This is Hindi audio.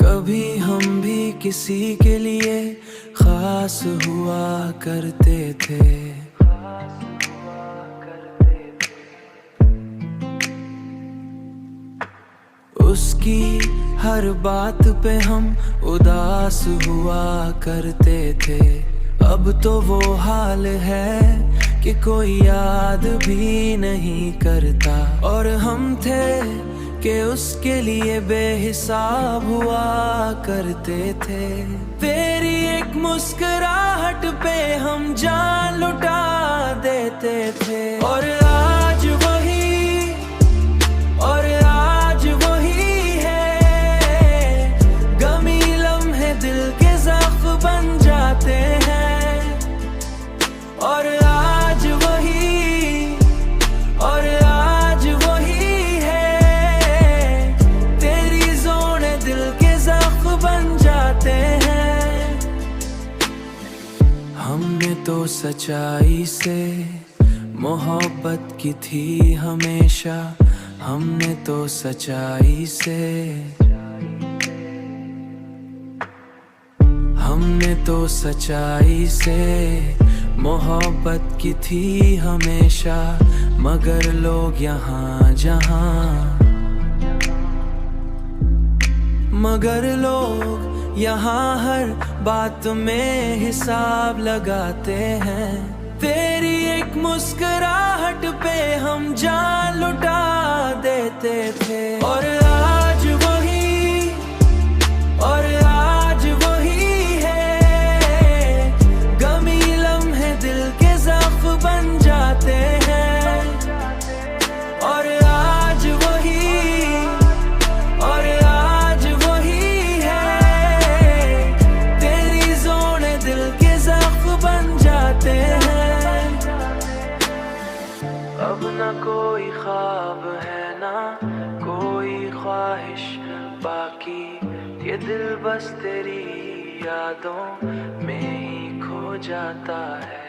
कभी हम भी किसी के लिए खास हुआ करते थे। उसकी हर बात पे हम उदास हुआ करते थे। अब तो वो हाल है कि कोई याद भी नहीं करता। और हम थे कि उसके लिए बेहिसाब हुआ करते थे। तेरी एक मुस्कुराहट पे हम जान लुटा देते थे। और आज वही है, गमी लम्हे दिल के ज़ख्म बन जाते हैं। और आज वही है, तेरी ज़ोने दिल के ज़ख्म बन जाते हैं। हमने तो सच्चाई से मोहब्बत की थी हमेशा। हमने तो सच्चाई से मोहब्बत की थी हमेशा। मगर लोग यहाँ हर बात में हिसाब लगाते हैं। तेरी एक मुस्कुराहट पे हम जान लुटा देते थे। और आज वही है, गमी लम्हे दिल के ज़ख्म बन जाते हैं। और आज वही है, तेरी ज़ोने दिल के ज़ख्म बन जाते हैं। अब न कोई ख्वाब है ना कोई ख्वाहिश बाकी। ये दिल बस तेरी यादों में ही खो जाता है।